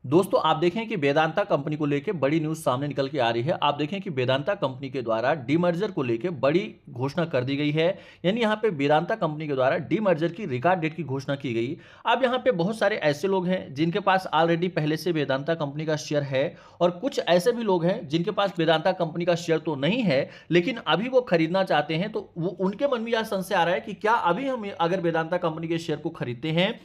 दोस्तों आप देखें कि वेदांता कंपनी को लेके बड़ी न्यूज़ सामने निकल के आ रही है। आप देखें कि वेदांता कंपनी के द्वारा डीमर्जर को लेके बड़ी घोषणा कर दी गई है। यानी यहाँ पे वेदांता कंपनी के द्वारा डीमर्जर की रिकॉर्ड डेट की घोषणा की गई। अब यहाँ पे बहुत सारे ऐसे लोग हैं जिनके पास ऑलरेडी पहले से वेदांता कंपनी का शेयर है और कुछ ऐसे भी लोग हैं जिनके पास वेदांता कंपनी का शेयर तो नहीं है, लेकिन अभी वो खरीदना चाहते हैं। तो वो उनके मन में यह संशय आ रहा है कि क्या अभी हम अगर वेदांता कंपनी के शेयर को खरीदते हैं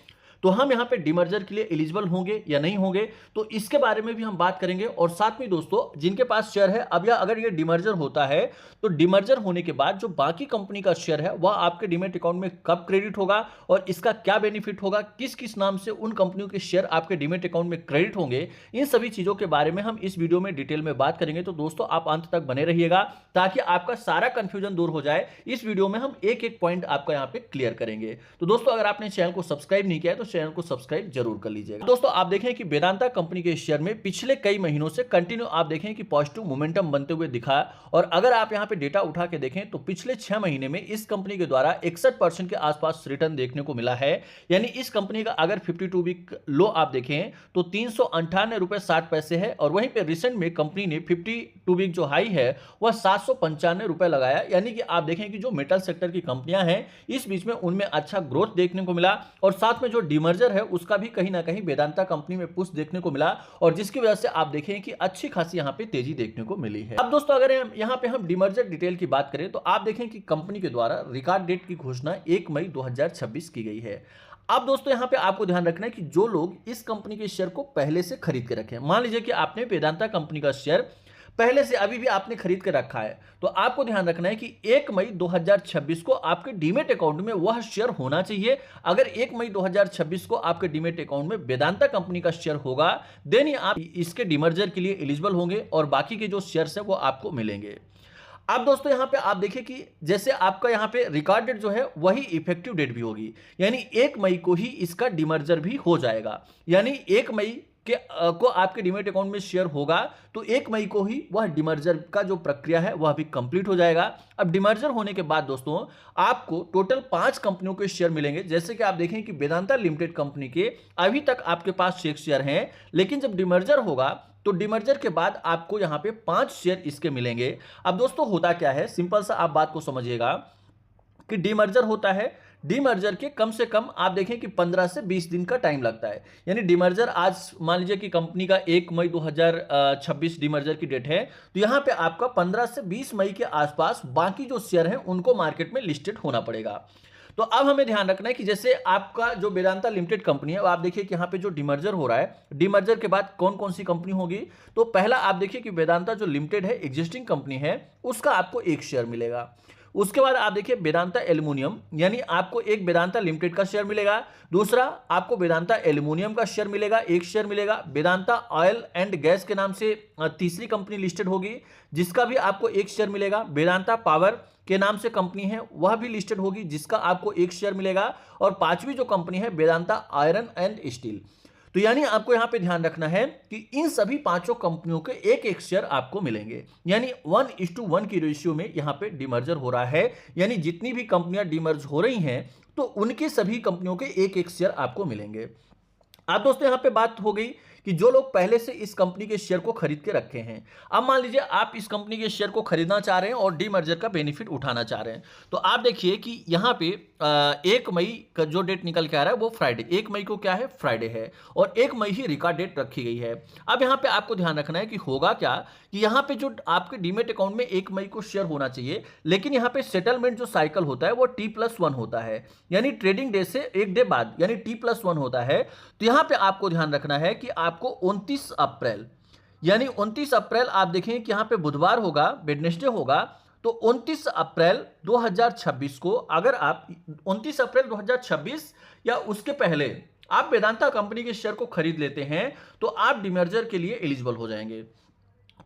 तो हम यहां पे डीमर्जर के लिए एलिजिबल होंगे या नहीं होंगे, तो इसके बारे में भी हम बात करेंगे। और साथ में दोस्तों जिनके पास शेयर है, अब या अगर ये डीमर्जर होता है तो डीमर्जर होने के बाद जो बाकी कंपनी का शेयर है वह आपके डीमैट अकाउंट में कब क्रेडिट होगा और इसका क्या बेनिफिट होगा, किस किस नाम से उन कंपनियों के शेयर आपके डीमैट अकाउंट में क्रेडिट होंगे, इन सभी चीजों के बारे में हम इस वीडियो में डिटेल में बात करेंगे। तो दोस्तों आप अंत तक बने रहिएगा ताकि आपका सारा कंफ्यूजन दूर हो जाए। इस वीडियो में हम एक एक पॉइंट आपका यहाँ पे क्लियर करेंगे। तो दोस्तों अगर आपने चैनल को सब्सक्राइब नहीं किया है तो चैनल को सब्सक्राइब जरूर कर लीजिएगा। दोस्तों आप देखें कि वेदांता कंपनी के शेयर में पिछले कई महीनों से कंटिन्यू आप देखें कि पॉजिटिव मोमेंटम बनते हुए दिखा। और अगर आप यहां पे डेटा उठा के देखें तो पिछले 6 महीने में इस कंपनी के द्वारा 61% के आसपास रिटर्न देखने को मिला है। यानी इस कंपनी का अगर 52 वीक लो आप देखें तो 398 रुपए 60 पैसे है और वहीं पे रिसेंट में कंपनी ने 52 वीक जो हाई है वह 795 रुपए लगाया। यानी कि आप देखें कि जो मेटल सेक्टर की कंपनियां हैं इस बीच में उनमें अच्छा ग्रोथ देखने को मिला और साथ में जो डीमर्जर है उसका भी कहीं ना कहीं वेदांता कंपनी में पुश देखने को मिला और जिसकी वजह से आप देखें कि अच्छी खासी यहां पे तेजी देखने को मिली है। अब दोस्तों अगर यहां पे हम डीमर्जर डिटेल की बात करें तो आप देखें कि कंपनी के द्वारा रिकॉर्ड डेट की घोषणा 1 मई 2026 की गई है। अब दोस्तों यहां पे आपको ध्यान रखना है कि जो लोग इस कंपनी के शेयर को पहले से खरीद के रखे हैं, मान लीजिए कि आपने वेदांता कंपनी का शेयर पहले से अभी भी आपने खरीद के रखा है, तो आपको ध्यान रखना है कि 1 मई 2026 को आपके डीमैट अकाउंट में वह शेयर होना चाहिए। अगर 1 मई 2026 को आपके डीमैट अकाउंट में वेदांता कंपनी का शेयर होगा देन ही आप इसके डीमर्जर के लिए एलिजिबल होंगे और बाकी के जो शेयर्स है वो आपको मिलेंगे। अब दोस्तों यहां पे आप देखिए कि जैसे आपका यहां पे रिकॉर्ड डेट जो है वही इफेक्टिव डेट भी होगी, यानी 1 मई को ही इसका डीमर्जर भी हो जाएगा। यानी 1 मई को आपके डीमैट अकाउंट में शेयर होगा तो 1 मई को ही वह डीमर्जर का जो प्रक्रिया है वह भी कंप्लीट हो जाएगा। अब डीमर्जर होने के बाद दोस्तों आपको टोटल 5 कंपनियों के शेयर मिलेंगे। जैसे कि आप देखें कि वेदांता लिमिटेड कंपनी के अभी तक आपके पास 6 शेयर हैं, लेकिन जब डीमर्जर होगा तो डीमर्जर के बाद आपको यहां पे 5 शेयर इसके मिलेंगे। अब दोस्तों होता क्या है, सिंपल सा आप बात को समझिएगा कि डीमर्जर होता है, डीमर्जर के कम से कम आप देखें कि 15 से 20 दिन का टाइम लगता है। यानी डीमर्जर आज मान लीजिए कि कंपनी का 1 मई 2026 डीमर्जर की डेट है, तो यहां पे आपका 15 से 20 मई के आसपास बाकी जो शेयर हैं उनको मार्केट में लिस्टेड होना पड़ेगा। तो अब हमें ध्यान रखना है कि जैसे आपका जो वेदांता लिमिटेड कंपनी है आप देखिए कि यहाँ पे जो डीमर्जर हो रहा है, डीमर्जर के बाद कौन कौन सी कंपनी होगी, तो पहला आप देखिए कि वेदांता जो लिमिटेड है एग्जिस्टिंग कंपनी है उसका आपको 1 शेयर मिलेगा। उसके बाद आप देखिए वेदांता एल्यूमिनियम, यानी आपको एक वेदांता लिमिटेड का शेयर मिलेगा। दूसरा आपको वेदांता एल्यूमिनियम का शेयर मिलेगा, 1 शेयर मिलेगा। वेदांता ऑयल एंड गैस के नाम से तीसरी कंपनी लिस्टेड होगी जिसका भी आपको 1 शेयर मिलेगा। वेदांता पावर के नाम से कंपनी है वह भी लिस्टेड होगी जिसका आपको 1 शेयर मिलेगा। और 5वीं जो कंपनी है वेदांता आयरन एंड स्टील। तो यानी आपको यहां पे ध्यान रखना है कि इन सभी 5 कंपनियों के 1-1 शेयर आपको मिलेंगे। यानी 1:1 की रेशियो में यहां पे डीमर्जर हो रहा है। यानी जितनी भी कंपनियां डीमर्ज हो रही हैं तो उनके सभी कंपनियों के 1-1 शेयर आपको मिलेंगे। अब दोस्तों यहां पे बात हो गई कि जो लोग पहले से इस कंपनी के शेयर को खरीद के रखे हैं, अब मान लीजिए आप इस कंपनी के शेयर को खरीदना चाह रहे हैं और डीमर्जर का बेनिफिट उठाना चाह रहे हैं, तो आप देखिए कि यहाँ पे 1 मई का जो डेट निकल के आ रहा है वो फ्राइडे, 1 मई को क्या है, फ्राइडे है और 1 मई ही रिकॉर्ड डेट रखी गई है। अब यहाँ पे आपको ध्यान रखना है कि होगा क्या कि यहाँ पे जो आपके डीमैट अकाउंट में 1 मई को शेयर होना चाहिए, लेकिन यहाँ पे सेटलमेंट जो साइकिल होता है वो T+1 होता है, यानी ट्रेडिंग डे से 1 डे बाद, यानी T+1 होता है। तो यहाँ पे आपको ध्यान रखना है कि आपको 29 अप्रैल, यानी 29 अप्रैल आप देखें कि यहाँ पे बुधवार होगा, वेडनेसडे होगा, तो 29 अप्रैल 2026 को अगर आप 29 अप्रैल 2026 या उसके पहले आप वेदांता कंपनी के शेयर को खरीद लेते हैं तो आप डीमर्जर के लिए एलिजिबल हो जाएंगे।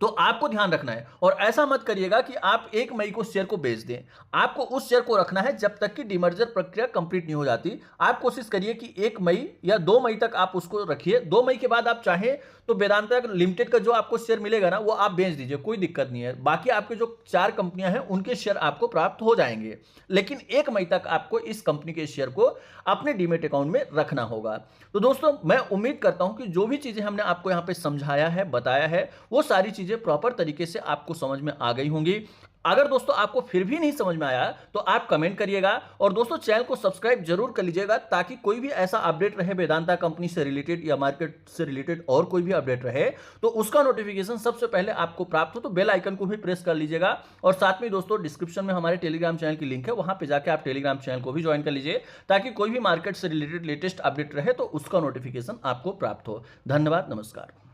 तो आपको ध्यान रखना है और ऐसा मत करिएगा कि आप 1 मई को शेयर को बेच दें। आपको उस शेयर को रखना है जब तक कि डीमर्जर प्रक्रिया कंप्लीट नहीं हो जाती। आप कोशिश करिए कि 1 मई या 2 मई तक आप उसको रखिए। 2 मई के बाद आप चाहें तो वेदांता लिमिटेड का जो आपको शेयर मिलेगा ना, वो आप बेच दीजिए, कोई दिक्कत नहीं है। बाकी आपके जो 4 कंपनियां हैं उनके शेयर आपको प्राप्त हो जाएंगे। लेकिन 1 मई तक आपको इस कंपनी के शेयर को अपने डीमेट अकाउंट में रखना होगा। तो दोस्तों, मैं उम्मीद करता हूं कि जो भी चीजें हमने आपको यहां पे समझाया है, बताया है, वो सारी चीजें प्रॉपर तरीके से आपको समझ में आ गई होंगी। अगर दोस्तों आपको फिर भी नहीं समझ में आया तो आप कमेंट करिएगा और दोस्तों चैनल को सब्सक्राइब जरूर कर लीजिएगा, ताकि कोई भी ऐसा अपडेट रहे वेदांता कंपनी से रिलेटेड या मार्केट से रिलेटेड और कोई भी अपडेट रहे तो उसका नोटिफिकेशन सबसे पहले आपको प्राप्त हो। तो बेल आइकन को भी प्रेस कर लीजिएगा और साथ में दोस्तों डिस्क्रिप्शन में हमारे टेलीग्राम चैनल की लिंक है, वहां पे जाके आप टेलीग्राम चैनल को भी ज्वाइन कर लीजिए, ताकि कोई भी मार्केट से रिलेटेड लेटेस्ट अपडेट रहे तो उसका नोटिफिकेशन आपको प्राप्त हो। धन्यवाद, नमस्कार।